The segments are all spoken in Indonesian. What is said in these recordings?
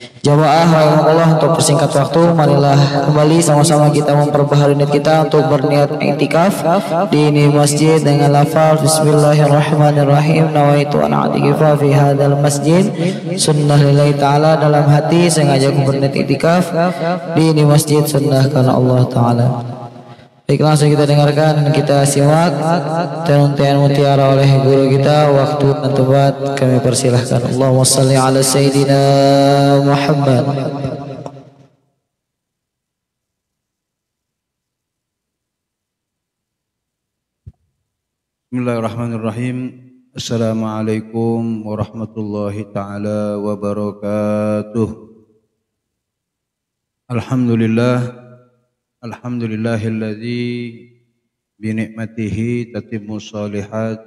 Jamaah rahimakumullah, untuk persingkat waktu, marilah kembali sama-sama kita memperbaharui niat kita untuk berniat iktikaf di ini masjid dengan lafaz Bismillahirrahmanirrahim. Nawaitu an a'tikifa fi hadzal masjid sunnah lillahi ta'ala. Dalam hati sengaja aku berniat iktikaf di ini masjid sunnah karena Allah Ta'ala. Baik, langsung kita dengarkan dan kita simak tenun-tenun mutiara oleh guru kita. Waktu dan tempat kami persilahkan. Allahumma salli ala Sayyidina Muhammad. Bismillahirrahmanirrahim. Assalamualaikum warahmatullahi ta'ala wabarakatuh. Alhamdulillahilladzi binikmatihi tatimmu shalihat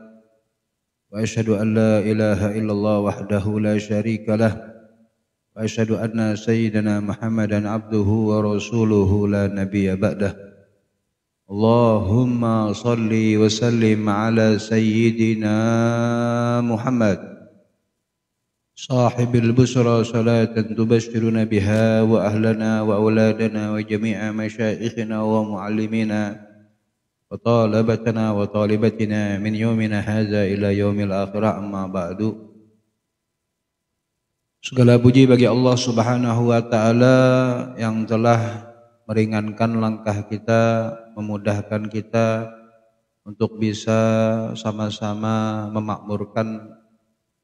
wa asyhadu an la ilaha illallah wahdahu la syarikalah wa asyhadu anna sayyidana Muhammadan abduhu wa rasuluhu la nabiyya ba'dah. Allahumma salli wa sallim ala sayyidina Muhammad sahibil busra salatan tubashiruna biha wa ahlana wa auladana wa jami'a masyaikhina wa muallimina wa talabatana wa talibatina min yawmina hadza ila yaumil akhirah, amma ba'du. Segala puji bagi Allah Subhanahu wa taala yang telah meringankan langkah kita, memudahkan kita untuk bisa sama-sama memakmurkan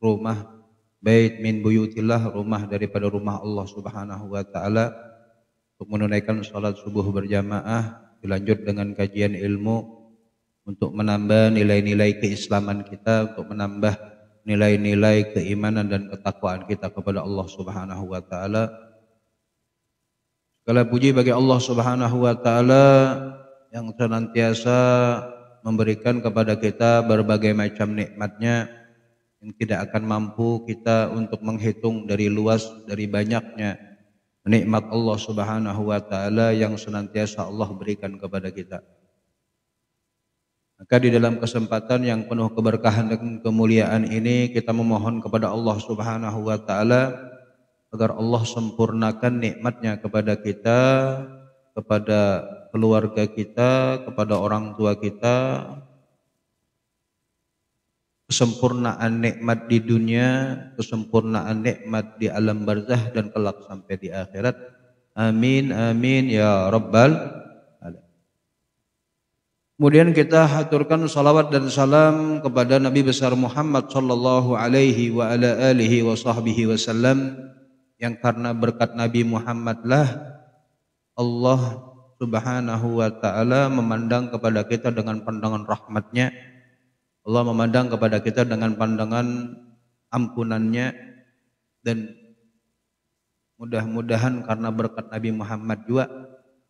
rumah bait min buyutillah, rumah daripada rumah Allah Subhanahu wa taala, untuk menunaikan salat subuh berjamaah, dilanjut dengan kajian ilmu untuk menambah nilai-nilai keislaman kita, untuk menambah nilai-nilai keimanan dan ketakwaan kita kepada Allah Subhanahu wa taala. Segala puji bagi Allah Subhanahu wa taala yang senantiasa memberikan kepada kita berbagai macam nikmat-Nya yang tidak akan mampu kita untuk menghitung dari luas, dari banyaknya nikmat Allah Subhanahu wa taala yang senantiasa Allah berikan kepada kita. Maka di dalam kesempatan yang penuh keberkahan dan kemuliaan ini, kita memohon kepada Allah Subhanahu wa taala agar Allah sempurnakan nikmat-Nya kepada kita, kepada keluarga kita, kepada orang tua kita, kesempurnaan nikmat di dunia, kesempurnaan nikmat di alam barzah dan kelak sampai di akhirat. Amin amin ya rabbal alamin. Kemudian kita haturkan salawat dan salam kepada Nabi besar Muhammad sallallahu alaihi wa ala alihi wa sahbihi wasallam, yang karena berkat Nabi Muhammadlah Allah Subhanahu wa taala memandang kepada kita dengan pandangan rahmat-Nya. Allah memandang kepada kita dengan pandangan ampunan-Nya, dan mudah-mudahan karena berkat Nabi Muhammad juga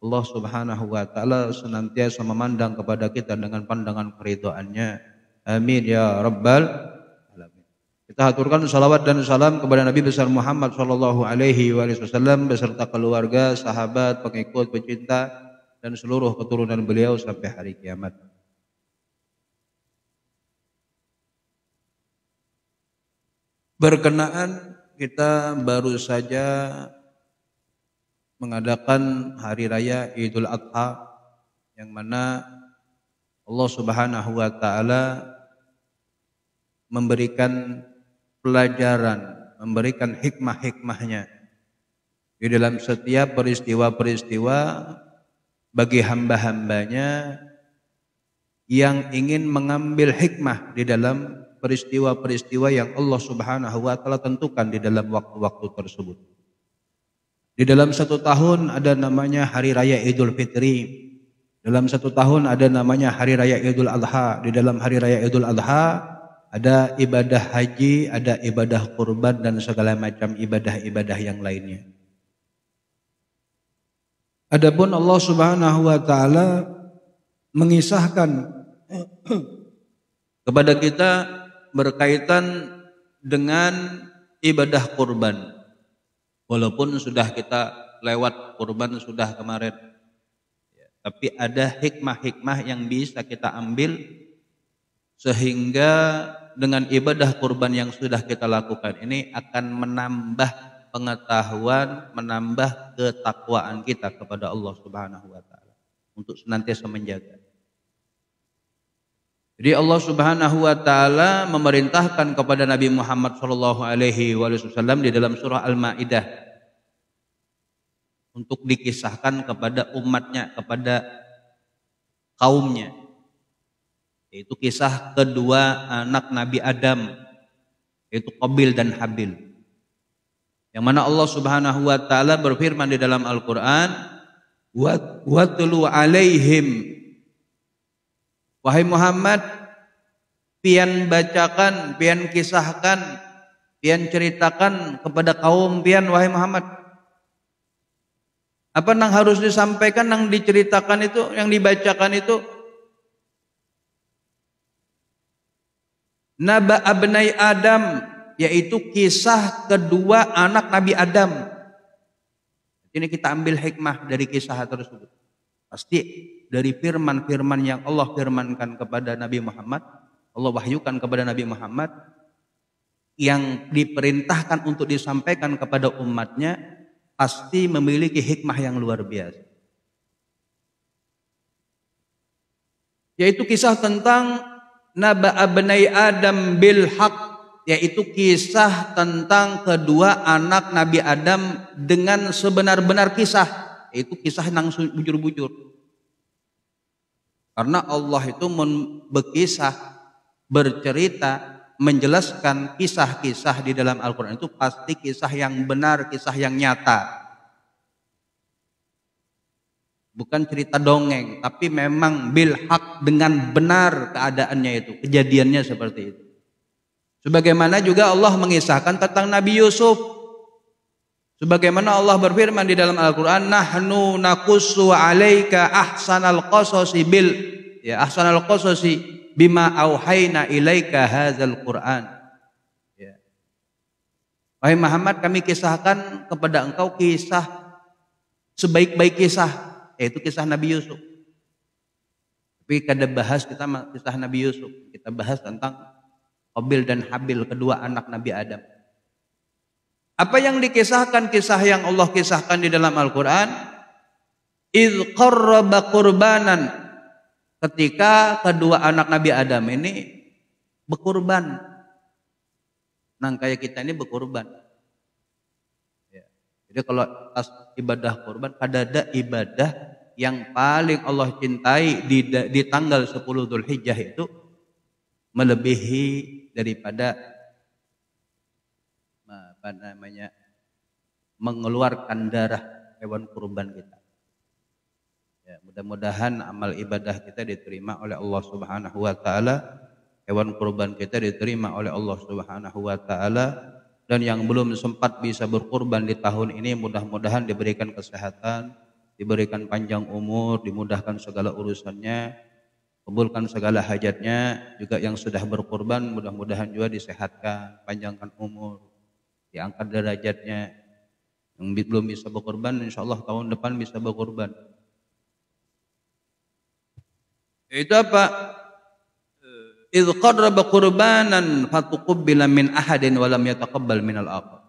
Allah Subhanahu wa taala senantiasa memandang kepada kita dengan pandangan keridhaan-Nya. Amin ya rabbal alamin. Kita haturkan salawat dan salam kepada Nabi besar Muhammad sallallahu alaihi wasallam beserta keluarga, sahabat, pengikut, pecinta dan seluruh keturunan beliau sampai hari kiamat. Berkenaan kita baru saja mengadakan hari raya Idul Adha, yang mana Allah Subhanahu wa taala memberikan pelajaran, memberikan hikmah-hikmahnya di dalam setiap peristiwa-peristiwa bagi hamba-hambanya yang ingin mengambil hikmah di dalam peristiwa-peristiwa yang Allah Subhanahu wa taala tentukan di dalam waktu-waktu tersebut. Di dalam satu tahun ada namanya Hari Raya Idul Fitri. Dalam satu tahun ada namanya Hari Raya Idul Adha. Di dalam Hari Raya Idul Adha ada ibadah haji, ada ibadah kurban dan segala macam ibadah-ibadah yang lainnya. Adapun Allah Subhanahu wa taala mengisahkan kepada kita berkaitan dengan ibadah kurban. Walaupun sudah kita lewat kurban sudah kemarin, tapi ada hikmah-hikmah yang bisa kita ambil sehingga dengan ibadah kurban yang sudah kita lakukan ini akan menambah pengetahuan, menambah ketakwaan kita kepada Allah Subhanahu wa taala untuk senantiasa menjaga. Jadi Allah Subhanahu wa taala memerintahkan kepada Nabi Muhammad sallallahu alaihi wasallam di dalam surah Al-Maidah untuk dikisahkan kepada umatnya, kepada kaumnya. Yaitu kisah kedua anak Nabi Adam, yaitu Qabil dan Habil. Yang mana Allah Subhanahu wa taala berfirman di dalam Al-Qur'an, "Watlu 'alaihim." Wahai Muhammad, pian bacakan, pian kisahkan, pian ceritakan kepada kaum pian wahai Muhammad. Apa yang harus disampaikan, yang diceritakan itu, yang dibacakan itu? Naba abnai Adam, yaitu kisah kedua anak Nabi Adam. Ini kita ambil hikmah dari kisah tersebut. Pasti dari firman-firman yang Allah firmankan kepada Nabi Muhammad, Allah wahyukan kepada Nabi Muhammad, yang diperintahkan untuk disampaikan kepada umatnya, pasti memiliki hikmah yang luar biasa. Yaitu kisah tentang Naba abnai Adam bil haq, yaitu kisah tentang kedua anak Nabi Adam dengan sebenar-benar kisah, yaitu kisah yang bujur-bujur. Karena Allah itu berkisah, bercerita, menjelaskan kisah-kisah di dalam Al-Quran itu pasti kisah yang benar, kisah yang nyata. Bukan cerita dongeng, tapi memang bil haq, dengan benar keadaannya itu, kejadiannya seperti itu. Sebagaimana juga Allah mengisahkan tentang Nabi Yusuf. Sebagaimana Allah berfirman di dalam Al-Quran, nahnu nakussu alaika ahsanal qasasi ahsanal qasasi bima auhayna ilaika hadzal Qur'an. Ya. Wahai Muhammad, kami kisahkan kepada engkau kisah sebaik-baik kisah, yaitu kisah Nabi Yusuf. Tapi kada bahas kita kisah Nabi Yusuf, kita bahas tentang Qabil dan Habil, kedua anak Nabi Adam. Apa yang dikisahkan, kisah yang Allah kisahkan di dalam Al-Quran, idh qarraba qurbanan, ketika kedua anak Nabi Adam ini berkurban. Nah, kayak kita ini berkurban. Ya. Jadi kalau atas ibadah kurban, ada ibadah yang paling Allah cintai di tanggal 10 Dzulhijjah itu melebihi daripada mengeluarkan darah hewan kurban kita. Ya, mudah-mudahan amal ibadah kita diterima oleh Allah Subhanahu wa taala, hewan kurban kita diterima oleh Allah Subhanahu wa taala, dan yang belum sempat bisa berkurban di tahun ini mudah-mudahan diberikan kesehatan, diberikan panjang umur, dimudahkan segala urusannya, kabulkan segala hajatnya. Juga yang sudah berkurban mudah-mudahan juga disehatkan, panjangkan umur, diangkat derajatnya. Yang belum bisa berkorban, insya Allah tahun depan bisa berkorban. Itu apa? Idh qarraba qurbanan fatuqabbala min ahadin wa lam yataqabbal minal akhar.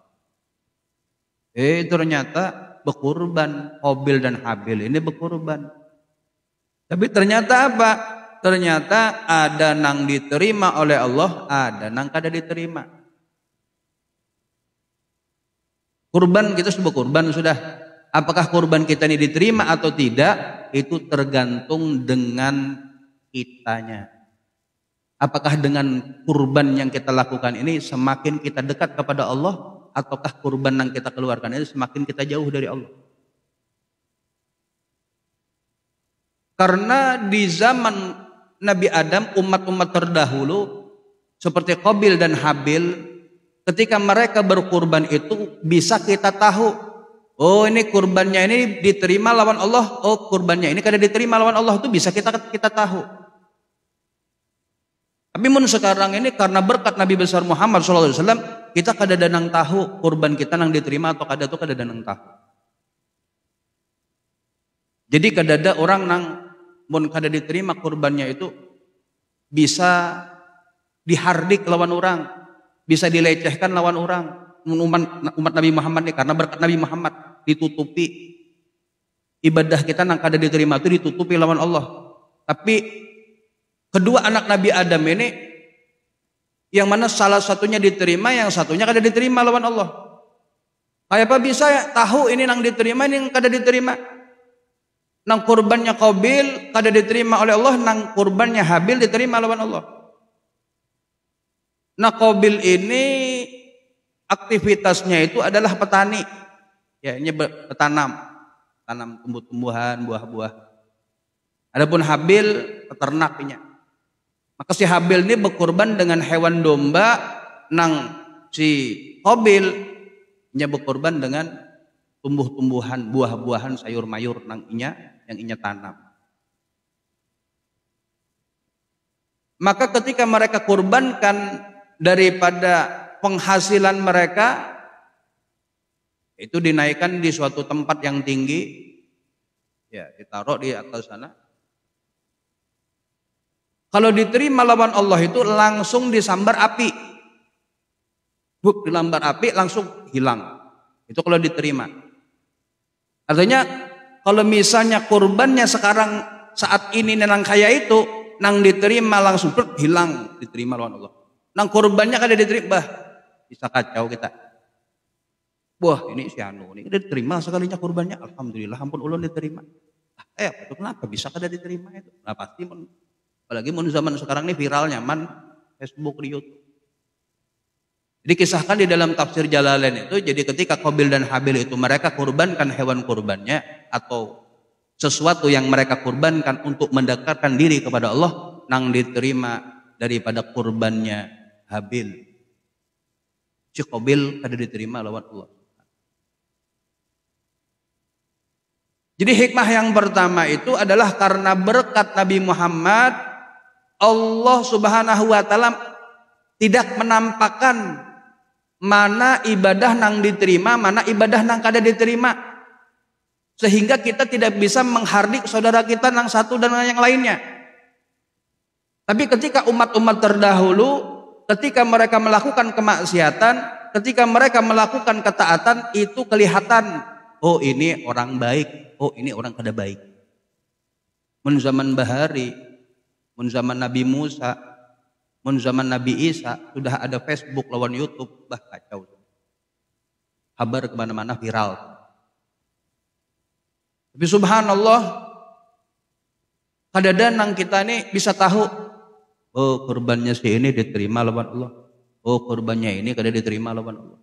Ternyata berkorban Qabil dan Habil ini berkorban. Tapi ternyata apa? Ternyata ada nang diterima oleh Allah, ada nang kada diterima. Kurban kita sudah kurban sudah. Apakah kurban kita ini diterima atau tidak? Itu tergantung dengan kitanya. Apakah dengan kurban yang kita lakukan ini semakin kita dekat kepada Allah, ataukah kurban yang kita keluarkan ini semakin kita jauh dari Allah? Karena di zaman Nabi Adam, umat-umat terdahulu seperti Qabil dan Habil, ketika mereka berkurban itu bisa kita tahu, oh ini kurbannya ini diterima lawan Allah, oh kurbannya ini kada diterima lawan Allah, itu bisa kita tahu. Tapi sekarang ini karena berkat Nabi besar Muhammad SAW, kita kada danang tahu kurban kita nang diterima atau kada, tuh kada danang tahu. Jadi kada ada orang nang mun kada diterima kurbannya itu bisa dihardik lawan orang, bisa dilecehkan lawan orang. umat Nabi Muhammad nih, karena berkat Nabi Muhammad ditutupi ibadah kita nang kada diterima itu ditutupi lawan Allah. Tapi kedua anak Nabi Adam ini yang mana salah satunya diterima, yang satunya kada diterima lawan Allah. Kayak apa bisa ya tahu ini nang diterima, ini yang kada diterima? Nang kurbannya Qabil kada diterima oleh Allah, nang kurbannya Habil diterima lawan Allah. Nah, Qabil ini aktivitasnya itu adalah petani. Ya, ini bertanam, tanam tumbuh-tumbuhan, buah-buah. Adapun Habil peternaknya. Maka si Habil ini berkurban dengan hewan domba, nang si Qabil nya berkorban dengan tumbuh-tumbuhan, buah-buahan, sayur-mayur nang inya yang inya tanam. Maka ketika mereka kurbankan daripada penghasilan mereka itu dinaikkan di suatu tempat yang tinggi, ya ditaruh di atas sana. Kalau diterima lawan Allah itu langsung disambar api. Dilambar api langsung hilang. Itu kalau diterima. Artinya kalau misalnya kurbannya sekarang saat ini nang kaya itu nang diterima langsung hilang, diterima lawan Allah. Nang kurbannya kada diterima, bisa kacau kita. Wah, ini si anu ini diterima sekalinya kurbannya, alhamdulillah ampun ulun diterima. Itu kenapa bisa kada diterima itu? Nah pasti apalagi mun zaman sekarang ini viral nyaman Facebook di YouTube. Dikisahkan di dalam tafsir Jalalain itu, jadi ketika Qabil dan Habil itu mereka kurbankan hewan kurbannya atau sesuatu yang mereka kurbankan untuk mendekatkan diri kepada Allah, nang diterima daripada kurbannya Habil. Si Qabil kada diterima lawan Allah. Jadi hikmah yang pertama itu adalah karena berkat Nabi Muhammad, Allah Subhanahu wa taala tidak menampakkan mana ibadah nang diterima, mana ibadah nang kada diterima. Sehingga kita tidak bisa menghardik saudara kita nang satu dan yang lainnya. Tapi ketika umat-umat terdahulu, ketika mereka melakukan kemaksiatan, ketika mereka melakukan ketaatan, itu kelihatan, oh ini orang baik, oh ini orang kada baik. Mun zaman Bahari, mun zaman Nabi Musa, mun zaman Nabi Isa sudah ada Facebook lawan YouTube, kacau. Kabar kemana-mana viral. Tapi subhanallah, kadang-kadang kita ini bisa tahu, oh kurbannya si ini diterima lawan Allah, oh kurbannya ini kada diterima lawan Allah.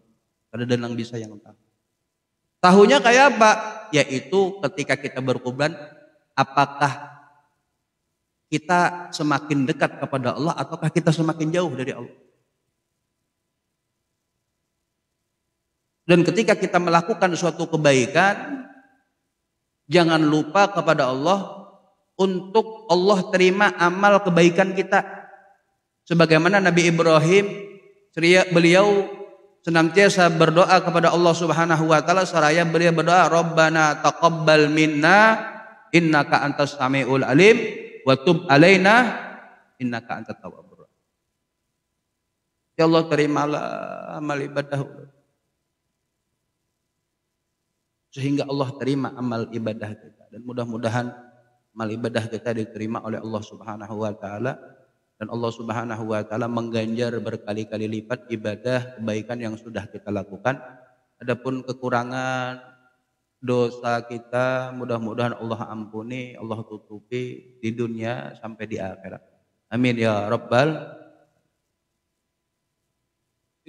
Kadang-kadang bisa yang tahu. Tahunya kayak apa? Yaitu ketika kita berkurban, apakah kita semakin dekat kepada Allah ataukah kita semakin jauh dari Allah. Dan ketika kita melakukan suatu kebaikan, jangan lupa kepada Allah untuk Allah terima amal kebaikan kita. Sebagaimana Nabi Ibrahim, beliau senantiasa berdoa kepada Allah Subhanahu wa taala, seraya beliau berdoa, Rabbana taqabbal minna innaka antas samiul alim wa tub alaina innaka antat tawwabur rahim. Ya Allah, terimalah amal ibadah sehingga Allah terima amal ibadah kita, dan mudah-mudahan amal ibadah kita diterima oleh Allah Subhanahu wa taala, dan Allah Subhanahu wa taala mengganjar berkali-kali lipat ibadah kebaikan yang sudah kita lakukan. Adapun kekurangan dosa kita mudah-mudahan Allah ampuni, Allah tutupi di dunia sampai di akhirat. Amin ya rabbal.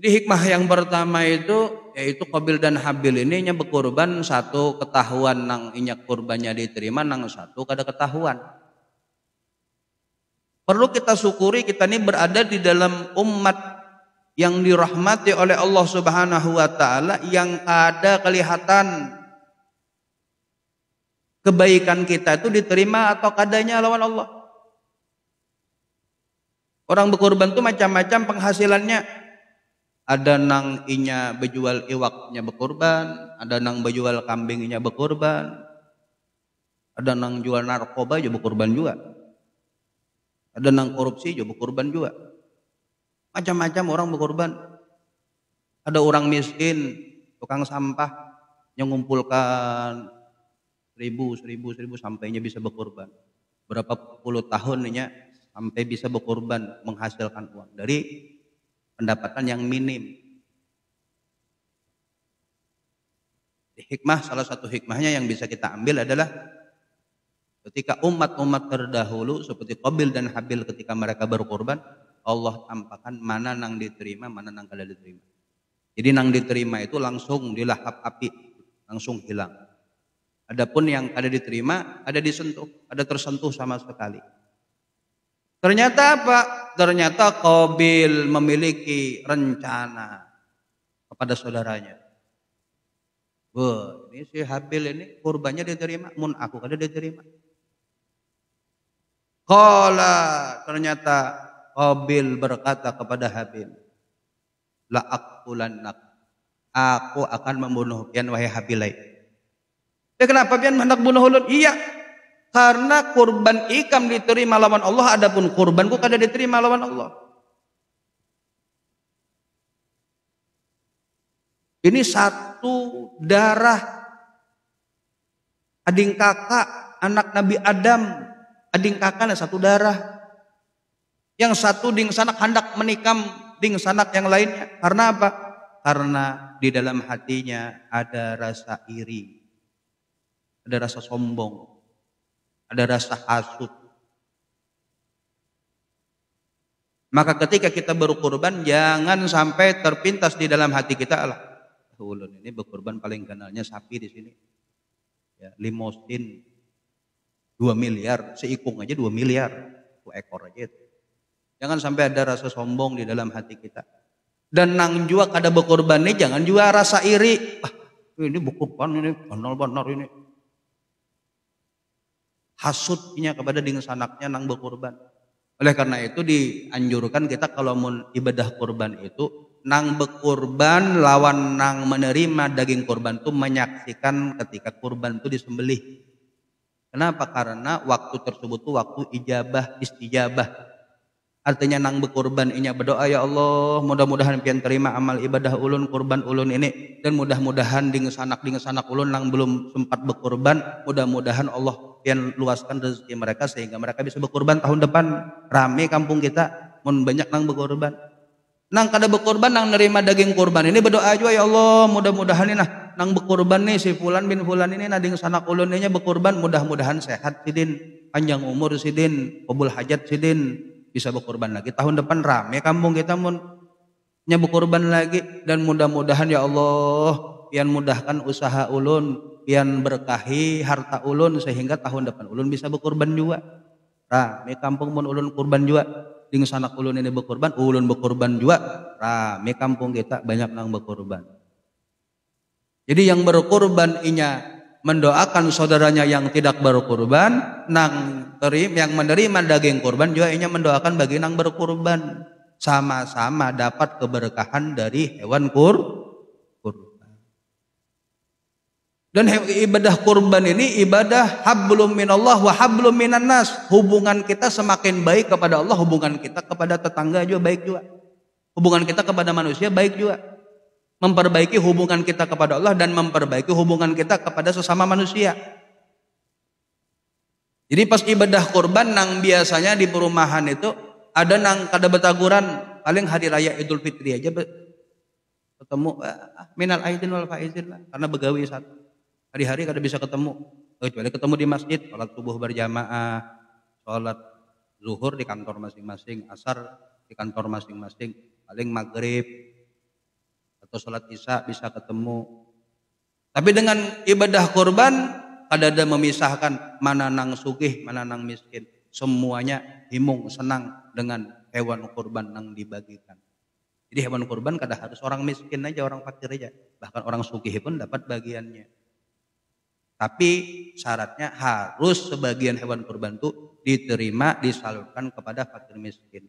Jadi hikmah yang pertama itu yaitu Qabil dan Habil ini nya berkorban, satu ketahuan nang inyak kurbannya diterima, nang satu kada ketahuan. Perlu kita syukuri kita ini berada di dalam umat yang dirahmati oleh Allah Subhanahu wa taala, yang ada kelihatan kebaikan kita itu diterima atau kadanya lawan Allah. Orang berkorban itu macam-macam penghasilannya. Ada nang inya berjual iwaknya berkorban, ada nang berjual kambingnya berkorban, ada nang jual narkoba juga berkorban juga, ada nang korupsi juga berkorban juga. Macam-macam orang berkorban. Ada orang miskin, tukang sampah, yang mengumpulkan 1000 sampainya bisa berkorban. Berapa puluh tahun nih sampai bisa berkorban menghasilkan uang dari pendapatan yang minim. Hikmah, salah satu hikmahnya yang bisa kita ambil adalah ketika umat-umat terdahulu seperti Qabil dan Habil ketika mereka berkorban, Allah tampakkan mana nang diterima, mana nang kada diterima. Jadi nang diterima itu langsung dilahap api, langsung hilang. Adapun yang kada diterima, ada disentuh, ada tersentuh sama sekali. Ternyata apa? Ternyata Qabil memiliki rencana kepada saudaranya. Wah, ini si Habil ini kurbannya diterima, mun aku kada diterima. Qala, ternyata Qabil berkata kepada Habil, la aqulannak, aku akan membunuh pian wahai Habilai. Kenapa pian hendak bunuh ulun? Iya, karena kurban ikam diterima lawan Allah, adapun kurbanku kada diterima lawan Allah. Ini satu darah ading kakak anak Nabi Adam, ading kakak satu darah. Yang satu ding sanak hendak menikam ding sanak yang lainnya. Karena apa? Karena di dalam hatinya ada rasa iri, ada rasa sombong, ada rasa hasut. Maka ketika kita berkurban, jangan sampai terpintas di dalam hati kita, alah, ulun ini berkurban paling kenalnya sapi di sini. Ya, limosin 2 miliar, seikung aja 2 miliar, 2 ekor aja itu. Jangan sampai ada rasa sombong di dalam hati kita. Dan nang jua kada berkorban ini jangan jua rasa iri. Ah, ini berkorban ini benar-benar ini. Hasutnya kepada ding sanaknya nang berkorban. Oleh karena itu dianjurkan kita kalau mau ibadah kurban itu nang berkorban lawan nang menerima daging kurban itu menyaksikan ketika kurban itu disembelih. Kenapa? Karena waktu tersebut tuh waktu ijabah istijabah. Artinya nang berkorban inya berdoa, ya Allah mudah-mudahan pian terima amal ibadah ulun kurban ulun ini, dan mudah-mudahan ding sanak ulun nang belum sempat berkorban, mudah-mudahan Allah pian luaskan rezeki mereka sehingga mereka bisa berkorban tahun depan. Rame kampung kita mun banyak nang berkorban. Nang kada berkorban nang nerima daging kurban ini berdoa juga, ya Allah mudah-mudahan ini nang berkorban nih si fulan bin fulan ini nading sanak ulun ini berkorban, mudah-mudahan sehat sidin, panjang umur sidin, qabul hajat sidin, bisa berkorban lagi tahun depan. Rame kampung kita mun nya berkorban lagi, dan mudah-mudahan ya Allah pian mudahkan usaha ulun, pian berkahi harta ulun sehingga tahun depan ulun bisa berkorban juga. Rame kampung mun ulun kurban juga, ding sanak ulun ini berkorban, ulun berkorban juga. Rame kampung kita banyak nang berkorban. Jadi yang berkorban inya mendoakan saudaranya yang tidak berkorban, yang menerima daging kurban juga inya mendoakan bagi nang berkurban, sama-sama dapat keberkahan dari hewan kurban. Dan ibadah kurban ini ibadah hablum minallah wa hablum minan nas. Hubungan kita semakin baik kepada Allah, hubungan kita kepada tetangga juga baik juga, hubungan kita kepada manusia baik juga. Memperbaiki hubungan kita kepada Allah dan memperbaiki hubungan kita kepada sesama manusia. Jadi pas ibadah kurban nang biasanya di perumahan itu ada nang kada betaguran, paling hari raya Idul Fitri aja ketemu minal aidin wal faizin lah, karena begawi satu. Hari-hari kada bisa ketemu, kecuali ketemu di masjid, sholat subuh berjamaah, sholat zuhur di kantor masing-masing, asar di kantor masing-masing, paling maghrib atau sholat isya bisa ketemu. Tapi dengan ibadah kurban kada ada memisahkan mana nang sugih mana nang miskin, semuanya himung senang dengan hewan kurban nang dibagikan. Jadi hewan kurban kada harus orang miskin aja, orang fakir aja, bahkan orang sugih pun dapat bagiannya. Tapi syaratnya harus sebagian hewan kurban itu diterima, disalurkan kepada fakir miskin.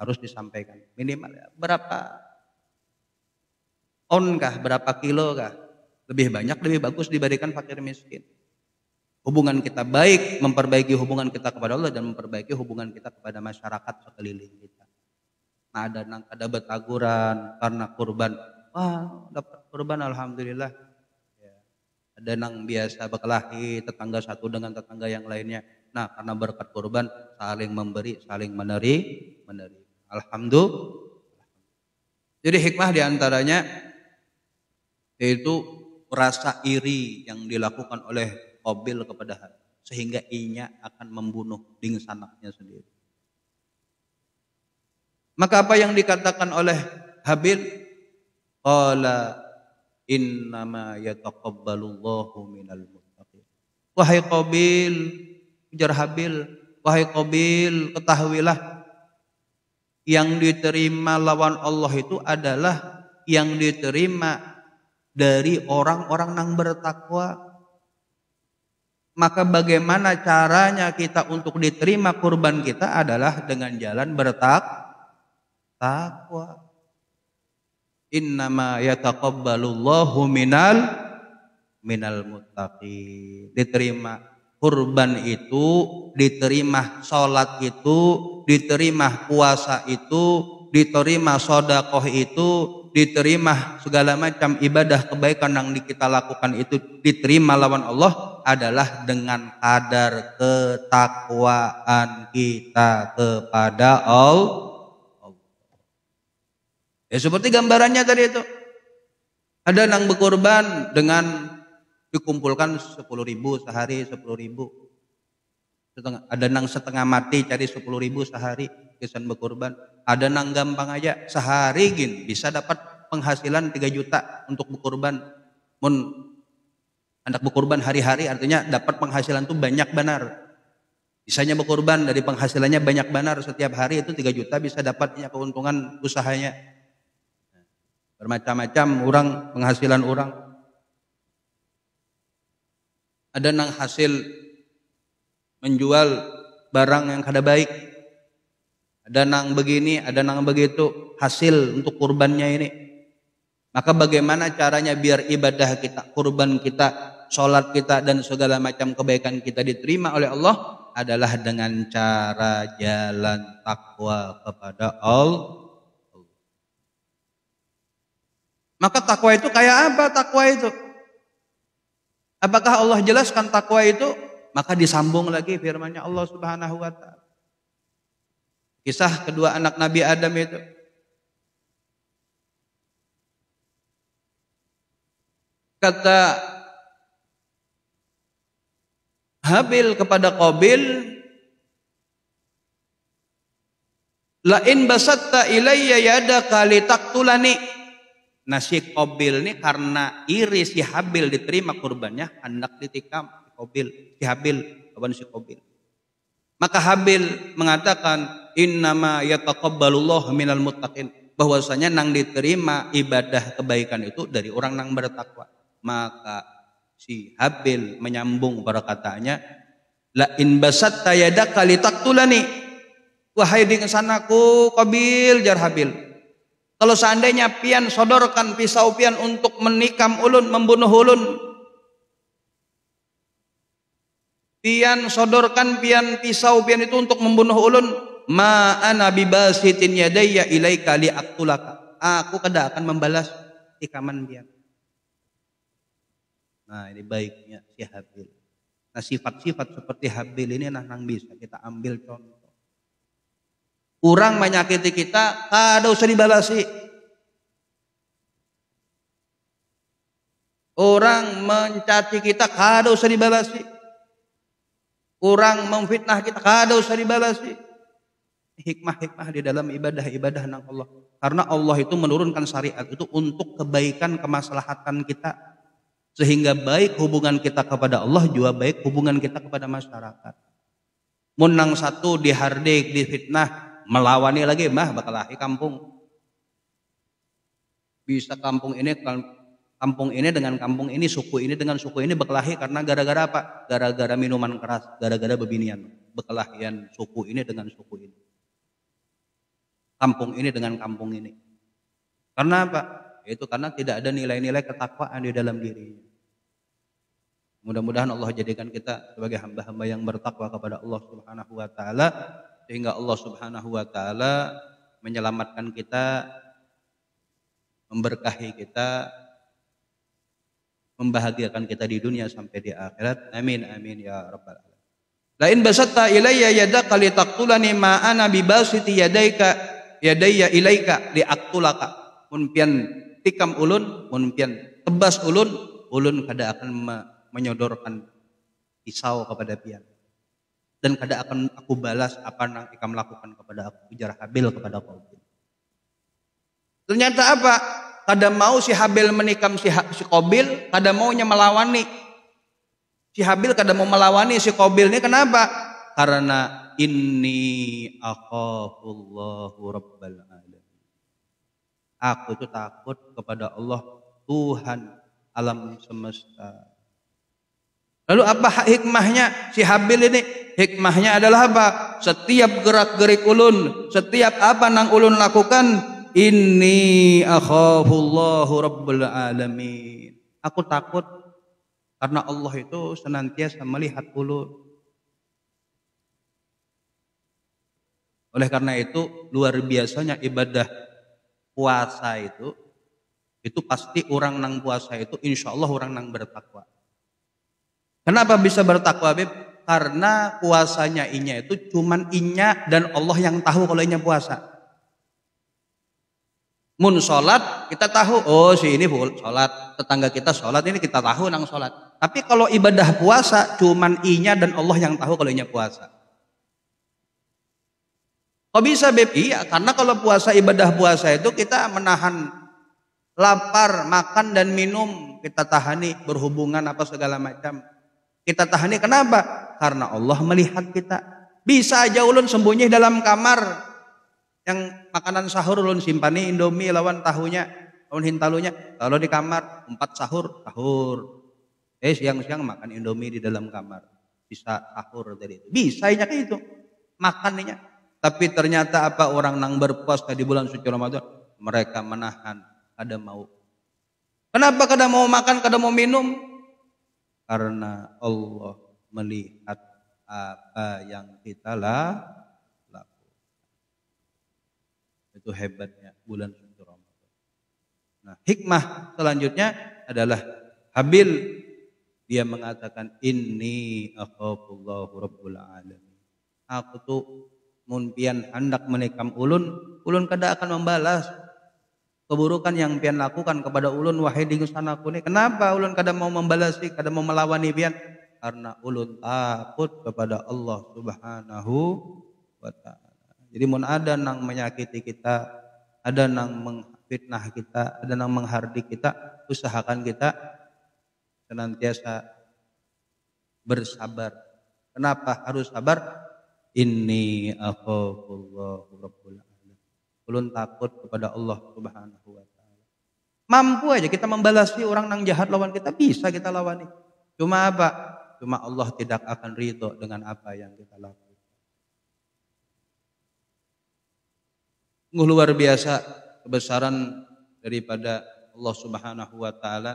Harus disampaikan minimal berapa on kah, berapa kilo kah, lebih banyak lebih bagus diberikan fakir miskin. Hubungan kita baik, memperbaiki hubungan kita kepada Allah dan memperbaiki hubungan kita kepada masyarakat sekeliling kita. Nah, ada betaguran karena kurban. Wah, dapat kurban alhamdulillah. Ya. Ada nang biasa berkelahi tetangga satu dengan tetangga yang lainnya. Nah, karena berkat kurban saling memberi, saling menerima. Alhamdulillah. Jadi hikmah diantaranya yaitu rasa iri yang dilakukan oleh Qabil kepada Habil sehingga inya akan membunuh dengan anaknya sendiri. Maka apa yang dikatakan oleh Habil? Qala innama yataqabbalullahu minal muttaqin. Wahai Qabil, ujar Habil, wahai Qabil, ketahuilah yang diterima lawan Allah itu adalah yang diterima dari orang-orang yang bertakwa. Maka bagaimana caranya kita untuk diterima kurban kita adalah dengan jalan bertakwa. Innama yataqabbalullahu minal muttaqin. Diterima kurban itu, diterima sholat itu, diterima puasa itu, diterima sedekah itu, diterima segala macam ibadah kebaikan yang kita lakukan itu diterima lawan Allah adalah dengan kadar ketakwaan kita kepada Allah. Ya seperti gambarannya tadi itu. Ada yang berkorban dengan dikumpulkan 10.000 sehari, 10.000. Ada nang setengah mati cari 10.000 sehari kesan berkorban. Ada nang gampang aja sehari gin bisa dapat penghasilan 3 juta untuk berkorban. Mun hendak berkorban hari-hari artinya dapat penghasilan tuh banyak benar. Bisanya berkorban dari penghasilannya banyak benar setiap hari itu 3 juta bisa dapatnya keuntungan usahanya. Bermacam-macam orang penghasilan orang. Ada nang hasil menjual barang yang kada baik. Ada nang begini, ada nang begitu hasil untuk kurbannya ini. Maka bagaimana caranya biar ibadah kita, kurban kita, sholat kita dan segala macam kebaikan kita diterima oleh Allah adalah dengan cara jalan takwa kepada Allah. Maka takwa itu kayak apa takwa itu? Apakah Allah jelaskan takwa itu? Maka disambung lagi firman-Nya Allah Subhanahu wa taala. Kisah kedua anak Nabi Adam itu. Kata Habil kepada Qabil, la in basatta ilayya yadaka litaqtulani. Nah si Qabil ini karena iri si Habil diterima kurbannya hendak ditikam si Habil lawan si Qabil. Maka Habil mengatakan innama yataqabbalullahu minal muttaqin, bahwasanya nang diterima ibadah kebaikan itu dari orang nang bertakwa. Maka si Habil menyambung perkataannya, la in basatta yadaka litaqtulani, wahai dingesanaku Qabil jar Habil, kalau seandainya pian sodorkan pisau pian untuk menikam ulun, membunuh ulun, pian sodorkan pian pisau pian itu untuk membunuh ulun, ma ana bibasitin yadayya ilaika liaqtulaka, aku kada akan membalas tikaman pian. Nah ini baiknya si Habil. Nah sifat-sifat seperti Habil ini nang bisa kita ambil contoh. Orang menyakiti kita, kada usah dibalasi. Orang mencaci kita, kada usah dibalasi. Orang memfitnah kita, kada usah dibalasi. Hikmah-hikmah di dalam ibadah-ibadah nang Allah. Karena Allah itu menurunkan syariat itu untuk kebaikan kemaslahatan kita. Sehingga baik hubungan kita kepada Allah, juga baik hubungan kita kepada masyarakat. Mun nang satu dihardik, difitnah, melawani lagi mah bakalahi kampung. Bisa kampung ini dengan kampung ini, suku ini dengan suku ini berkelahi karena gara-gara apa? Gara-gara minuman keras, gara-gara bebinian. Berkelahian suku ini dengan suku ini. Kampung ini dengan kampung ini. Karena apa? Itu karena tidak ada nilai-nilai ketakwaan di dalam dirinya. Mudah-mudahan Allah jadikan kita sebagai hamba-hamba yang bertakwa kepada Allah Subhanahu wa taala, sehingga Allah Subhanahu wa taala menyelamatkan kita, memberkahi kita, membahagiakan kita di dunia sampai di akhirat. Amin amin ya rabbal alamin. La in basatta ilayya yadaka litaqtulani ma ana bibasiti yadayya ilaika liaqtulaka. Mun pian tikam ulun, mun pian tebas ulun kada akan menyodorkan pisau kepada pian. Dan kada akan aku balas apa yang ikam lakukan kepada aku, ujar Habil kepada Qabil. Ternyata apa? Kada mau si Habil menikam si Qabil, kada maunya melawani. Si Habil kada mau melawani si Qabil ini kenapa? Karena inni akhafullahu rabbal alamin. Aku itu takut kepada Allah, Tuhan alam semesta. Lalu apa hikmahnya si Habil ini? Hikmahnya adalah apa? Setiap gerak-gerik ulun, setiap apa nang ulun lakukan, inni akhafullahu rabbul alamin. Aku takut karena Allah itu senantiasa melihat ulun. Oleh karena itu luar biasanya ibadah puasa itu pasti orang nang puasa itu insya Allah orang nang bertakwa. Kenapa bisa bertakwa, Bib? Karena puasanya inya itu cuman inya dan Allah yang tahu kalau inya puasa. Mun sholat kita tahu, oh si ini sholat, tetangga kita sholat, ini kita tahu nang sholat. Tapi kalau ibadah puasa cuman inya dan Allah yang tahu kalau inya puasa. Kok bisa, Beb? Iya, karena kalau puasa, ibadah puasa itu kita menahan lapar, makan dan minum, kita tahani berhubungan apa segala macam. Kita tahani kenapa? Karena Allah melihat kita. Bisa aja ulun sembunyi dalam kamar yang makanan sahur ulun simpani Indomie lawan tahunya, lawan hintalunya. Kalau di kamar 4 sahur. Siang-siang makan Indomie di dalam kamar. Bisa sahur dari itu. Bisa aja kayak itu. Makannya. Tapi ternyata apa orang nang berpuasa di bulan suci Ramadan, mereka menahan, kada mau. Kenapa kada mau makan, kada mau minum? Karena Allah melihat apa yang kita lakukan. Itu hebatnya bulan suci Ramadan. Nah, hikmah selanjutnya adalah Habil, dia mengatakan inni akhafullahu rabbul alamin. Aku tuh mun pian hendak menikam ulun kada akan membalas keburukan yang pian lakukan kepada ulun wahai dingusanaku ini. Kenapa ulun kada mau membalasi, kada mau melawani pian? Karena ulun takut kepada Allah Subhanahu wa taala. Jadi mun ada nang menyakiti kita, ada nang menfitnah kita, ada nang menghardik kita, usahakan kita senantiasa bersabar. Kenapa harus sabar? Inni akhafullahu rabbul alamin. Ulun takut kepada Allah Subhanahu wa taala. Mampu aja kita membalasi orang nang jahat lawan kita, bisa kita lawani. Cuma apa? Cuma Allah tidak akan ridho dengan apa yang kita lakukan. Luar biasa kebesaran daripada Allah Subhanahu wa taala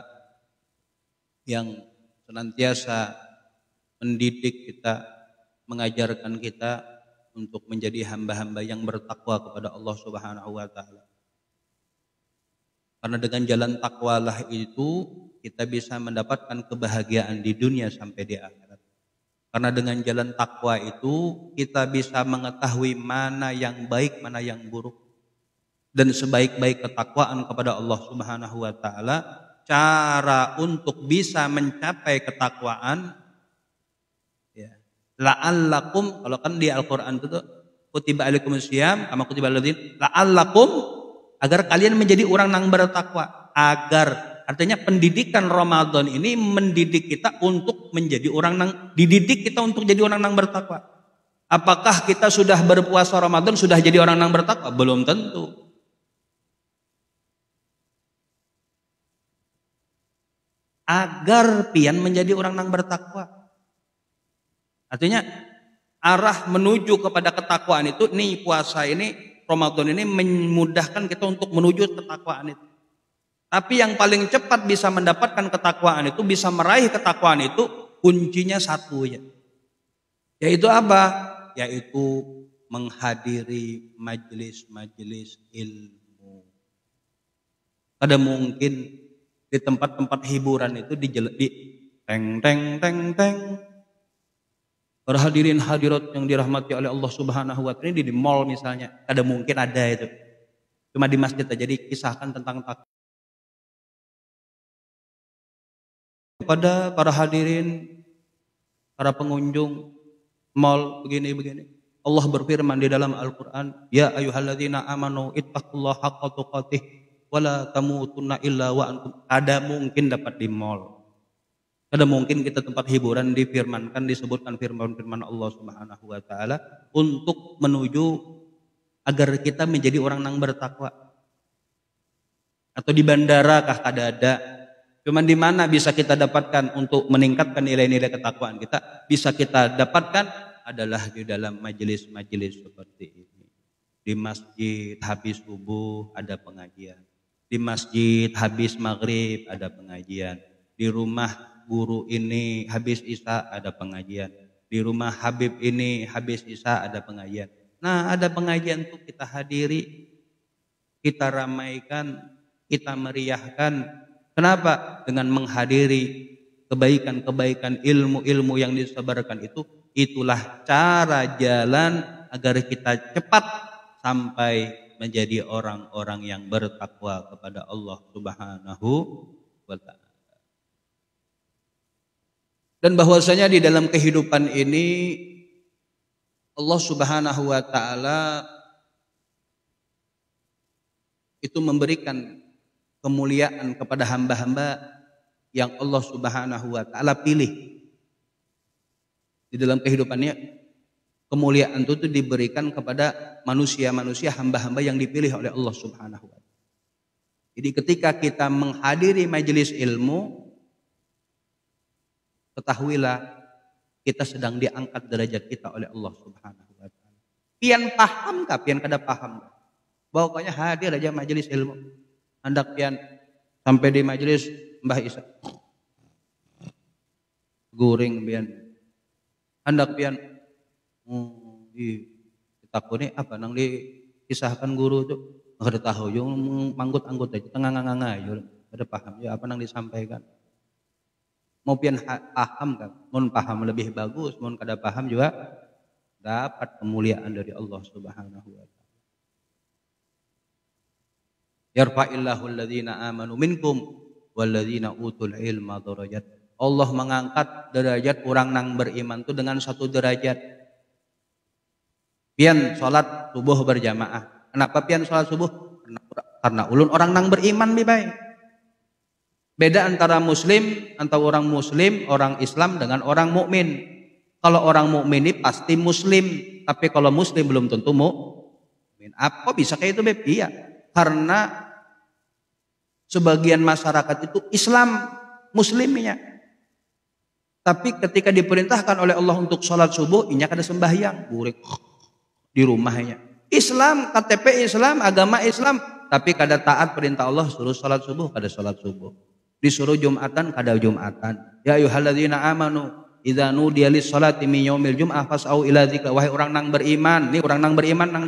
yang senantiasa mendidik kita, mengajarkan kita untuk menjadi hamba-hamba yang bertakwa kepada Allah Subhanahu wa taala. Karena dengan jalan takwalah itu kita bisa mendapatkan kebahagiaan di dunia sampai di akhirat. Karena dengan jalan takwa itu kita bisa mengetahui mana yang baik, mana yang buruk. Dan sebaik-baik ketakwaan kepada Allah Subhanahu wa taala, cara untuk bisa mencapai ketakwaan ya, la'allakum, kalau kan di Al-Qur'an itu kutiba alaikumus syiyam kama kutiba alladzina la'allakum, agar kalian menjadi orang yang bertakwa. Agar artinya pendidikan Ramadan ini mendidik kita untuk menjadi orang yang dididik kita untuk jadi orang yang bertakwa. Apakah kita sudah berpuasa Ramadan sudah jadi orang yang bertakwa? Belum tentu. Agar pian menjadi orang yang bertakwa. Artinya arah menuju kepada ketakwaan itu, nih puasa ini, Ramadan ini memudahkan kita untuk menuju ketakwaan itu. Tapi yang paling cepat bisa mendapatkan ketakwaan itu, bisa meraih ketakwaan itu, kuncinya satu ya. Yaitu apa? Yaitu menghadiri majelis-majelis ilmu. Ada mungkin di tempat-tempat hiburan itu di teng teng teng teng. Para hadirin hadirat yang dirahmati oleh Allah Subhanahu wa taala, di mall misalnya, ada mungkin ada itu. Cuma di masjid aja dikisahkan tentang takwa. Kepada para hadirin, para pengunjung mall begini-begini. Allah berfirman di dalam Al-Qur'an, "Ya ayyuhalladzina amanu ittaqullaha haqqa tuqatih wa la tamutunna illa wa antum." Ada mungkin dapat di mall. Ada mungkin kita tempat hiburan difirmankan, disebutkan firman-firman Allah Subhanahu wa taala untuk menuju agar kita menjadi orang yang bertakwa. Atau di bandara kah ada. Cuman di mana bisa kita dapatkan untuk meningkatkan nilai-nilai ketakwaan kita? Bisa kita dapatkan adalah di dalam majelis-majelis seperti ini. Di masjid habis subuh ada pengajian. Di masjid habis maghrib ada pengajian. Di rumah guru ini habis isya ada pengajian. Di rumah Habib ini habis isya ada pengajian. Nah, ada pengajian tuh kita hadiri, kita ramaikan, kita meriahkan. Kenapa? Dengan menghadiri kebaikan-kebaikan, ilmu-ilmu yang disebarkan itu, itulah cara jalan agar kita cepat sampai menjadi orang-orang yang bertakwa kepada Allah Subhanahu wa taala. Dan bahwasanya di dalam kehidupan ini Allah Subhanahu wa taala itu memberikan kemuliaan kepada hamba-hamba yang Allah Subhanahu wa taala pilih. Di dalam kehidupannya kemuliaan itu diberikan kepada manusia-manusia, hamba-hamba yang dipilih oleh Allah Subhanahu wa taala. Jadi ketika kita menghadiri majelis ilmu, ketahuilah kita sedang diangkat derajat kita oleh Allah Subhanahu wa taala. Pian paham kah? Pian kada paham kah? Pokoknya hadir aja majelis ilmu. Hendak pian sampai di majelis Mbah Isa guring pian. Hendak pian kita kuni apa nang dikisahkan guru tuh kada tahu yung manggut-anggut aja tengah-nganga aja kada paham ya apa nang disampaikan. Mau pian paham kan, mau paham lebih bagus, mau kada paham juga dapat kemuliaan dari Allah Subhanahu wa taala. Yarfa'illahu alladhina amanu minkum walladzina utul ilma darajat. Allah mengangkat derajat orang nang beriman itu dengan satu derajat. Pian salat subuh berjamaah. Kenapa pian salat subuh? Karena ulun orang nang beriman bibai. Beda antara orang muslim, orang Islam dengan orang mukmin. Kalau orang mukmin ini pasti muslim, tapi kalau muslim belum tentu mukmin. Apa bisa kayak itu, Beb? Iya. Karena sebagian masyarakat itu Islam muslimnya. Tapi ketika diperintahkan oleh Allah untuk sholat subuh, inya kada sembahyang, burik di rumahnya. Islam, KTP Islam, agama Islam, tapi kada taat perintah Allah suruh sholat subuh, kada sholat subuh. Disuruh Jumatan kada Jumatan. Ya ayyuhalladzina amanu idza nudiya lis-sholati min yaumil jum'ah fas'au ila dzikra. Wahai orang nang beriman, nih orang nang beriman nang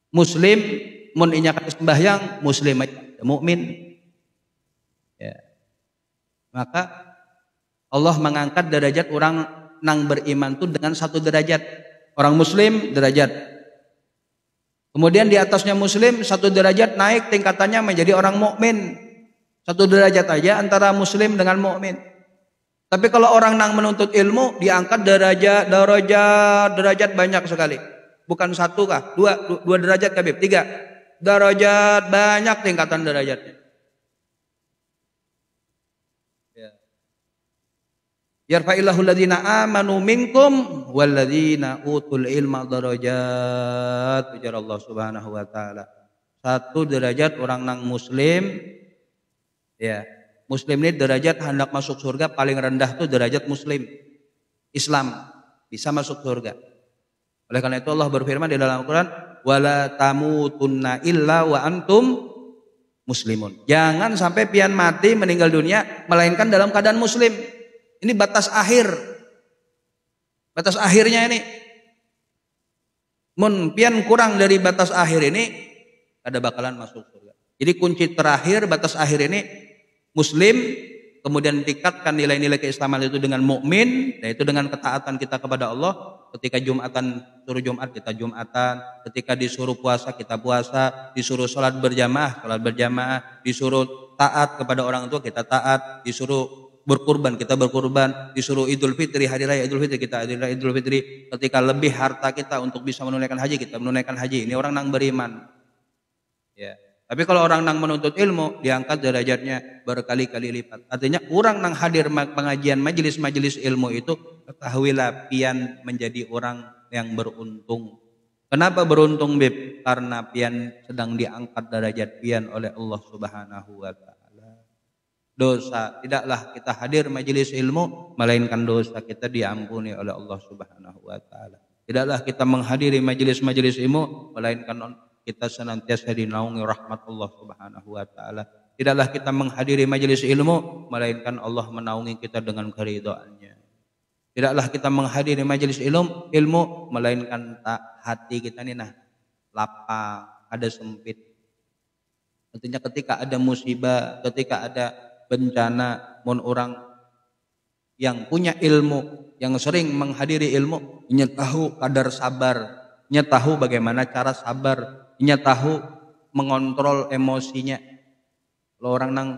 muslim mun inya kada sembahyang, muslim mukmin. Ya. Maka Allah mengangkat derajat orang nang beriman itu dengan satu derajat. Orang muslim derajat. Kemudian di atasnya muslim satu derajat naik tingkatannya menjadi orang mukmin. Satu derajat aja antara muslim dengan mukmin. Tapi kalau orang nang menuntut ilmu diangkat derajat banyak sekali. Bukan satu kah? Dua derajat kah, Beb? 3 derajat, banyak tingkatan derajatnya. Ya. Yarfa'illahu alladhina amanu minkum walladzina utul ilma darajat. Ujar Allah Subhanahu wa taala. Satu derajat orang nang muslim. Ya, muslim ini derajat hendak masuk surga paling rendah tuh derajat muslim. Islam bisa masuk surga. Oleh karena itu Allah berfirman di dalam Al-Qur'an, "Wala tamutunna illa wa antum muslimun." Jangan sampai pian mati meninggal dunia melainkan dalam keadaan muslim. Ini batas akhir. Batas akhirnya ini. Mun pian kurang dari batas akhir ini ada bakalan masuk surga. Jadi kunci terakhir batas akhir ini muslim, kemudian tingkatkan nilai-nilai keislaman itu dengan mukmin, yaitu dengan ketaatan kita kepada Allah. Ketika Jumatan suruh Jumat kita Jumatan, ketika disuruh puasa kita puasa, disuruh sholat berjamaah, disuruh taat kepada orang tua kita taat, disuruh berkurban kita berkurban, disuruh Idul Fitri hari raya Idul Fitri kita hari raya Idul Fitri. Ketika lebih harta kita untuk bisa menunaikan haji kita menunaikan haji. Ini orang nang beriman. Ya. Tapi kalau orang nang menuntut ilmu diangkat derajatnya berkali-kali lipat. Artinya orang nang hadir pengajian majelis-majelis ilmu itu ketahuilah pian menjadi orang yang beruntung. Kenapa beruntung Bib? Karena pian sedang diangkat derajat pian oleh Allah Subhanahu wa taala. Dosa tidaklah kita hadir majelis ilmu melainkan dosa kita diampuni oleh Allah Subhanahu wa taala. Tidaklah kita menghadiri majelis-majelis ilmu melainkan kita senantiasa dinaungi rahmat Allah Subhanahu wa taala. Tidaklah kita menghadiri majelis ilmu melainkan Allah menaungi kita dengan keridhaannya. Tidaklah kita menghadiri majelis ilmu melainkan hati kita ini lapang, ada sempit. Artinya ketika ada musibah, ketika ada bencana, mun orang yang punya ilmu, yang sering menghadiri ilmu, nya tahu kadar sabar, nya tahu bagaimana cara sabar, nya tahu mengontrol emosinya. Kalau orang nang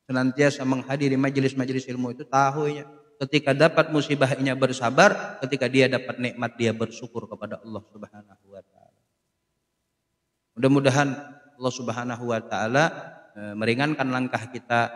senantiasa menghadiri majelis-majelis ilmu itu tahu ya, ketika dapat musibah nya bersabar, ketika dia dapat nikmat dia bersyukur kepada Allah Subhanahu wa taala. Mudah-mudahan Allah Subhanahu wa taala meringankan langkah kita,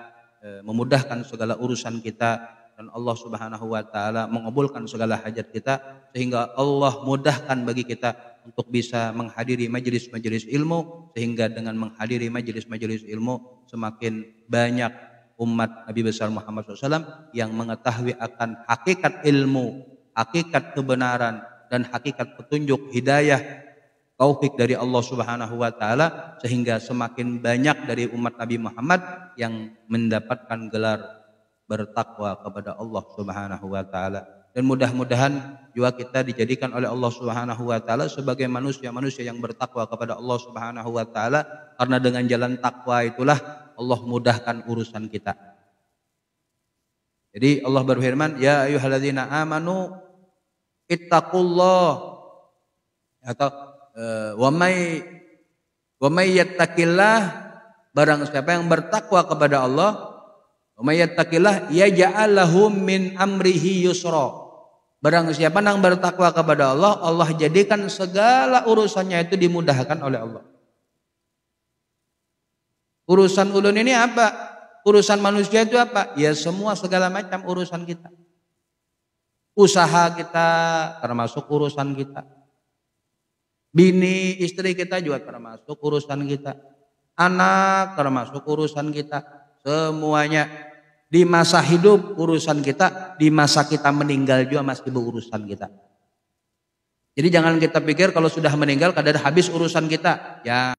memudahkan segala urusan kita, dan Allah Subhanahu wa taala mengabulkan segala hajat kita, sehingga Allah mudahkan bagi kita untuk bisa menghadiri majelis-majelis ilmu, sehingga dengan menghadiri majelis-majelis ilmu semakin banyak umat Nabi besar Muhammad SAW yang mengetahui akan hakikat ilmu, hakikat kebenaran, dan hakikat petunjuk hidayah taufik dari Allah Subhanahu wa taala, sehingga semakin banyak dari umat Nabi Muhammad yang mendapatkan gelar bertakwa kepada Allah Subhanahu wa taala. Dan mudah-mudahan juga kita dijadikan oleh Allah Subhanahu wa taala sebagai manusia-manusia yang bertakwa kepada Allah Subhanahu wa taala, karena dengan jalan takwa itulah Allah mudahkan urusan kita. Jadi Allah berfirman, ya ayyuhalladzina amanu ittaqullah, atau wa may yattaqillah, barang siapa yang bertakwa kepada Allah, wa may yattaqillah yaj'al lahu min amrihi yusra. Barang siapa yang bertakwa kepada Allah, Allah jadikan segala urusannya itu dimudahkan oleh Allah. Urusan ulun ini apa? Urusan manusia itu apa? Ya semua segala macam urusan kita. Usaha kita termasuk urusan kita. Bini, istri kita juga termasuk urusan kita. Anak termasuk urusan kita. Semuanya. Di masa hidup urusan kita, di masa kita meninggal juga masih berurusan kita. Jadi jangan kita pikir kalau sudah meninggal kadang habis urusan kita. Ya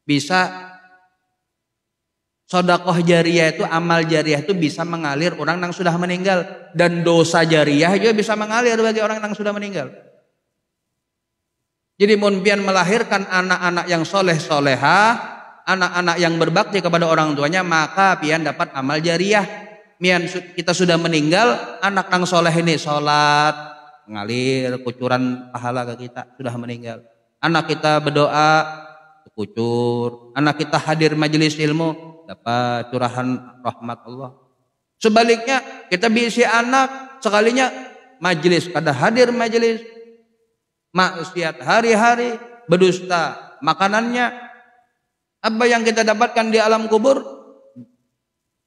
bisa sedekah jariyah itu, amal jariyah itu bisa mengalir orang yang sudah meninggal, dan dosa jariyah juga bisa mengalir bagi orang yang sudah meninggal. Jadi mun pian melahirkan anak-anak yang soleh-solehah, anak-anak yang berbakti kepada orang tuanya, maka pian dapat amal jariyah. Mian kita sudah meninggal, anak yang soleh ini sholat, mengalir kucuran pahala ke kita, sudah meninggal. Anak kita berdoa, kucur. Anak kita hadir majelis ilmu, dapat curahan rahmat Allah. Sebaliknya kita bisi anak sekalinya majelis, kada hadir majelis, maksiat hari-hari, berdusta makanannya. Apa yang kita dapatkan di alam kubur?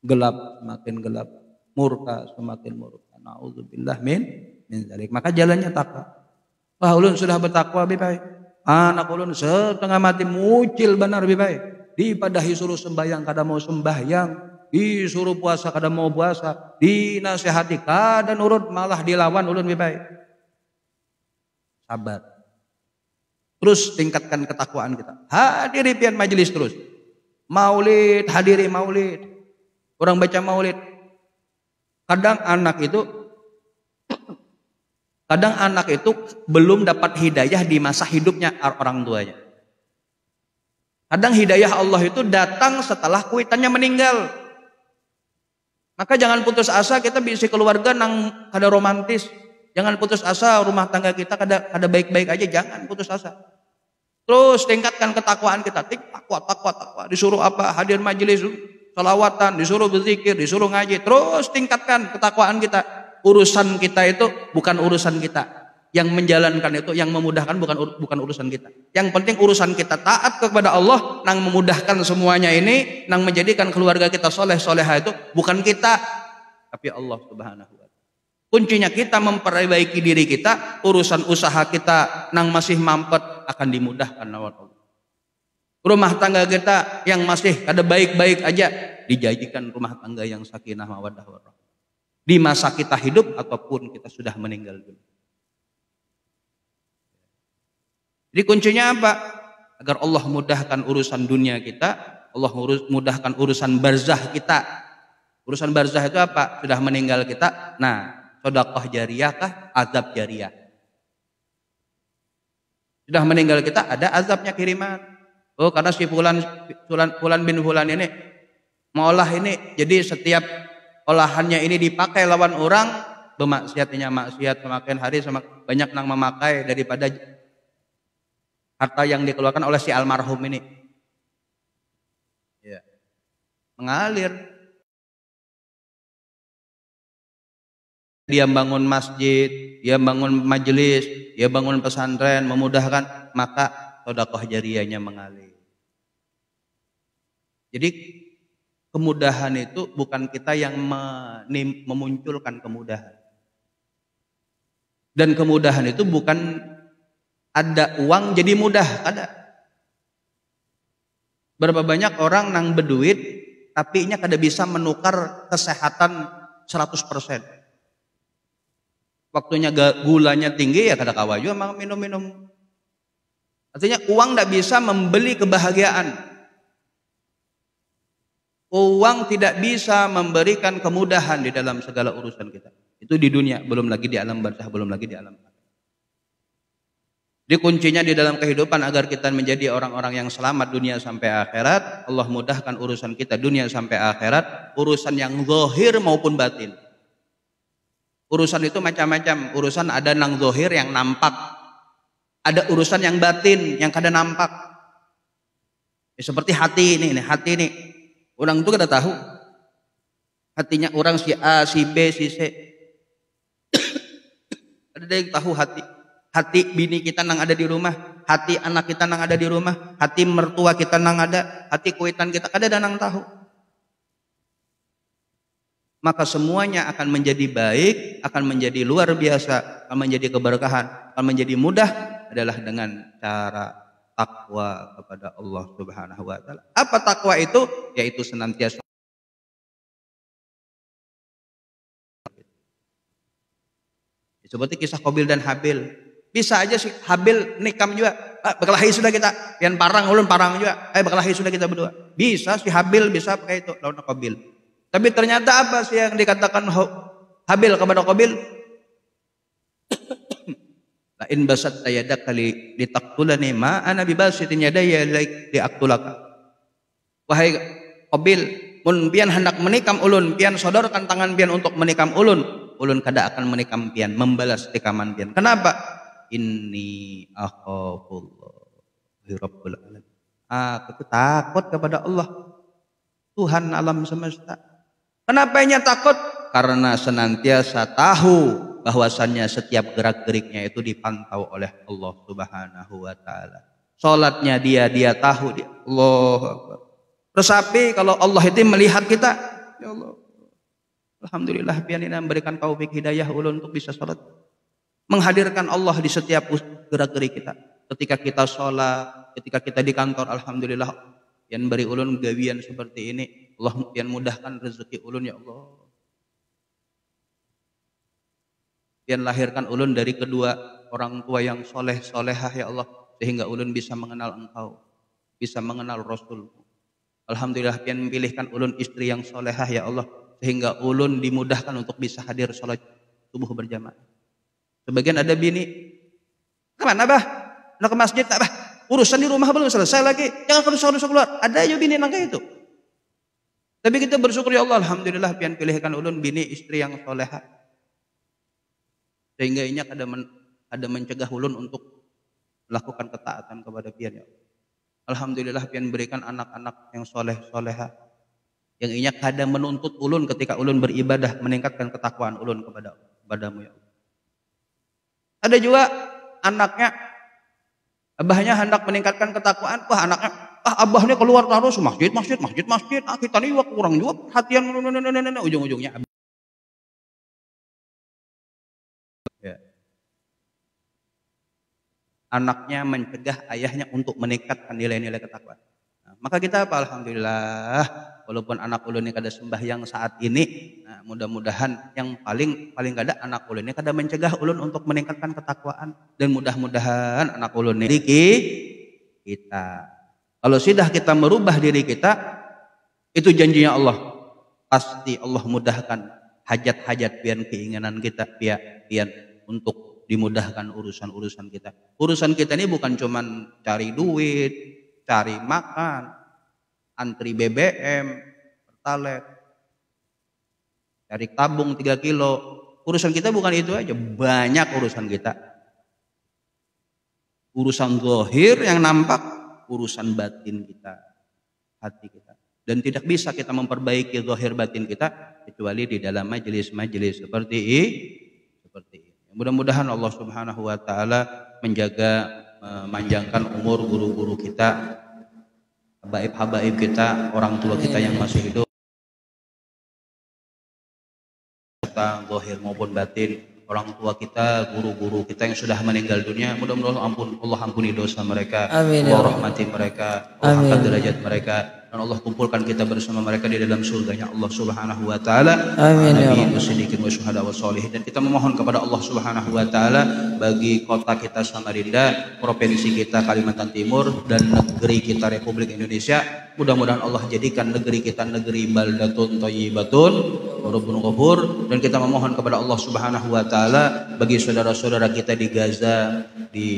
Gelap, semakin gelap. Murka, semakin murka. Na'udzubillah min dzalik. Maka jalannya takwa. Wah, ulun sudah bertakwa bibai. Anak ulun setengah mati mucil benar bibai. Dipadahi suruh sembahyang kada mau sembahyang, disuruh puasa kada mau puasa, dinasihati kada nurut, malah dilawan ulun bibai. Sabar. Terus tingkatkan ketakwaan kita. Hadiri pian majelis terus. Maulid, hadiri maulid. Orang baca maulid. Kadang anak itu Kadang anak itu belum dapat hidayah di masa hidupnya orang tuanya. Kadang hidayah Allah itu datang setelah kuitannya meninggal. Maka jangan putus asa kita bisa keluarga nang kada romantis. Jangan putus asa rumah tangga kita kada baik-baik aja, jangan putus asa. Terus tingkatkan ketakwaan kita. Takwa. Disuruh apa? Hadir majelis, salawatan, disuruh berzikir, disuruh ngaji. Terus tingkatkan ketakwaan kita. Urusan kita itu bukan urusan kita. Yang menjalankan itu, yang memudahkan bukan urusan kita. Yang penting urusan kita taat kepada Allah, nang memudahkan semuanya ini, nang menjadikan keluarga kita soleh-soleha itu bukan kita, tapi Allah Subhanahu wa Ta'ala. Kuncinya kita memperbaiki diri kita, urusan usaha kita nang masih mampet akan dimudahkan oleh Allah. Rumah tangga kita yang masih kada baik-baik aja dijanjikan rumah tangga yang sakinah mawaddah warahmah. Di masa kita hidup ataupun kita sudah meninggal dunia. Jadi kuncinya apa? Agar Allah mudahkan urusan dunia kita, Allah mudahkan urusan barzah kita. Urusan barzah itu apa? Sudah meninggal kita. Nah, sedekah jariyah kah? Azab jariyah. Sudah meninggal kita ada azabnya kiriman. Oh, karena si fulan bin fulan ini mengolah ini, jadi setiap olahannya ini dipakai lawan orang, bermaksiatnya maksiat semakin hari semakin banyak nang memakai daripada harta yang dikeluarkan oleh si almarhum ini. Ya. Mengalir. Dia bangun masjid, dia bangun majelis, dia bangun pesantren, memudahkan, maka sedekah jariyahnya mengalir. Jadi kemudahan itu bukan kita yang memunculkan kemudahan. Dan kemudahan itu bukan ada uang jadi mudah, ada. Berapa banyak orang nang berduit tapi nya kada bisa menukar kesehatan 100%. Waktunya gulanya tinggi ya kada kawa juga minum-minum. Artinya uang tidak bisa membeli kebahagiaan. Uang tidak bisa memberikan kemudahan di dalam segala urusan kita. Itu di dunia, belum lagi di alam barzah, belum lagi di alam. Jadi kuncinya di dalam kehidupan agar kita menjadi orang-orang yang selamat dunia sampai akhirat, Allah mudahkan urusan kita dunia sampai akhirat, urusan yang zahir maupun batin. Urusan itu macam-macam, urusan ada nang zahir yang nampak, ada urusan yang batin yang kada nampak. Ya, seperti hati ini, hati ini. Orang itu kada tahu. Hatinya orang si A, si B, si C. Ada yang tahu hati. Hati bini kita nang ada di rumah, hati anak kita nang ada di rumah, hati mertua kita nang ada, hati kuitan kita kada ada nang tahu. Maka semuanya akan menjadi baik, akan menjadi luar biasa, akan menjadi keberkahan, akan menjadi mudah adalah dengan cara takwa kepada Allah Subhanahu wa Ta'ala. Apa takwa itu? Yaitu senantiasa seperti kisah Qabil dan Habil. Bisa aja sih Habil nikam juga. Berkelahi sudah kita. Yang parang ulun parang juga. Berkelahi sudah kita berdua. Bisa si Habil bisa pakai itu lawan Qabil. Tapi ternyata apa sih yang dikatakan Habil kepada Qabil? La in basatta yadaka li taqtulani ma ana bibasitin yadaya li aqtulaka. Wahai Qabil, mun pian hendak menikam ulun, pian sodorkan tangan pian untuk menikam ulun, ulun kada akan menikam pian, membalas tikaman pian. Kenapa? Inni akhafullah rabbul alamin. Aku takut kepada Allah, Tuhan alam semesta. Kenapa ia takut? Karena senantiasa tahu bahwasannya setiap gerak-geriknya itu dipantau oleh Allah Subhanahu wa Ta'ala. Salatnya dia tahu dia. Allah Akbar. Resapi kalau Allah itu melihat kita, ya Allah. Alhamdulillah pian ini memberikan taufik hidayah ulun untuk bisa salat. Menghadirkan Allah di setiap gerak-gerik kita. Ketika kita sholat, ketika kita di kantor, alhamdulillah yang beri ulun gawian seperti ini, Allah yang mudahkan rezeki ulun ya Allah. Yang lahirkan ulun dari kedua orang tua yang solehah ya Allah, sehingga ulun bisa mengenal Engkau, bisa mengenal Rasul. Alhamdulillah yang memilihkan ulun istri yang solehah ya Allah, sehingga ulun dimudahkan untuk bisa hadir sholat subuh berjamaah. Sebagian ada bini, kemana bah? Nak ke masjid tak bah? Urusan di rumah belum selesai lagi, jangan kerusak-kerusak keluar. Ada aja bini nangka itu. Tapi kita bersyukur ya Allah, alhamdulillah pian pilihkan ulun bini istri yang soleha. Sehingga ini ada mencegah ulun untuk melakukan ketaatan kepada pian ya Allah. Alhamdulillah pian berikan anak-anak yang soleh-soleha. Yang inya kada menuntut ulun ketika ulun beribadah, meningkatkan ketakwaan ulun kepadamu ya Allah. Ada juga anaknya, abahnya hendak meningkatkan ketakwaan, wah anaknya, abahnya keluar terus masjid, kita nih kurang juga perhatian, ujung-ujungnya. Ya. Anaknya mencegah ayahnya untuk meningkatkan nilai-nilai ketakwaan. Nah, maka kita apa? Alhamdulillah, walaupun anak ulun ini kada sembahyang saat ini, nah, mudah-mudahan yang paling kada anak ulun ini kada mencegah ulun untuk meningkatkan ketakwaan, dan mudah-mudahan anak ulun ini kita. Kalau sudah kita merubah diri kita, itu janjinya Allah. Pasti Allah mudahkan hajat-hajat pian keinginan kita, pian untuk dimudahkan urusan-urusan kita. Urusan kita ini bukan cuman cari duit, cari makan, antri BBM, pertalite, cari tabung 3 kilo. Urusan kita bukan itu aja, banyak urusan kita. Urusan zahir yang nampak, urusan batin kita, hati kita. Dan tidak bisa kita memperbaiki zahir batin kita kecuali di dalam majelis-majelis seperti ini. Mudah-mudahan Allah Subhanahu wa taala menjaga, memanjangkan umur guru-guru kita, habaib-habaib kita, orang tua kita yang masih hidup, kita zahir maupun batin, orang tua kita, guru-guru kita yang sudah meninggal dunia, mudah-mudahan Allah ampuni dosa mereka, Allah rahmati mereka, Allah angkat derajat mereka, dan Allah kumpulkan kita bersama mereka di dalam surganya Allah Subhanahu wa taala. Amin. Nabiyyin wasiddiqin wa syuhada wa sholihin. Dan kita memohon kepada Allah Subhanahu wa taala bagi kota kita Samarinda, provinsi kita Kalimantan Timur, dan negeri kita Republik Indonesia, mudah-mudahan Allah jadikan negeri kita negeri baldatun thayyibatun wa rabbun ghafur. Dan kita memohon kepada Allah Subhanahu wa taala bagi saudara-saudara kita di Gaza, di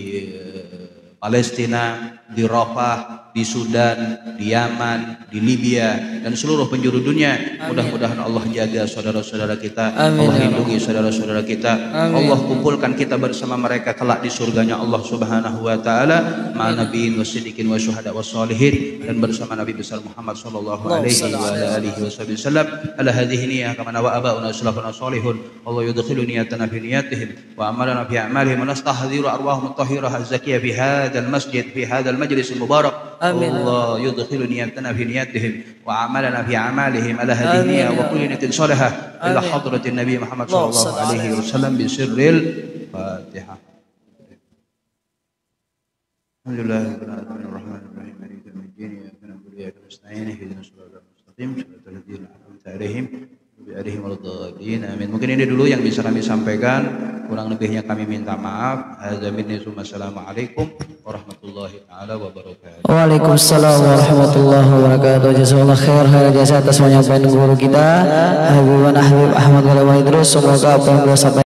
Palestina, di Rafah, di Sudan, di Yaman, di Libya, dan seluruh penjuru dunia. Mudah-mudahan Allah jaga saudara-saudara kita, Allah lindungi saudara-saudara kita, Allah kumpulkan kita bersama mereka kelak di surganya Allah Subhanahu wa taala, ma'an nabiyyin wasiddiqin wa syuhada wa sholihin, dan bersama Nabi besar Muhammad sallallahu alaihi wa alihi wasallam. Ala hadhihi niyyah kama nawa abauna salafuna sholihun, Allah yudkhilu niyatana fi niyatihim wa amalana fi a'malihim, wa nastahdziru arwahum at-tahirah az-zakiyah fi hadzal masjid fi hadzal majlis al-mubarak. Allah yudkhilu niyatana fi niyatihim wa amalana fi a'malihim. Ala hadhihi niyyah wa kullu niyatin salihah ila hadratin Nabi Muhammad sallallahu alaihi wasallam bi sirril Fatihah. Alhamdulillahirabbil alamin arrahmanir rahim maliki yaumiddin iyyaka na'budu wa iyyaka nasta'in ihdinas siratal mustaqim siratal ladzina an'amta 'alaihim ghairil maghdubi 'alaihim amin. Mungkin ini dulu yang bisa kami sampaikan, kurang lebihnya kami minta maaf. Hadza minni assalamualaikum warahmatullahi taala wabarakatuh. Waalaikumsalam warahmatullahi wabarakatuh. Jazakallahu khair jasa atas penyampaian guru kita Habib Ahmad Galawan Idrus. Semoga apa yang beliau sampaikan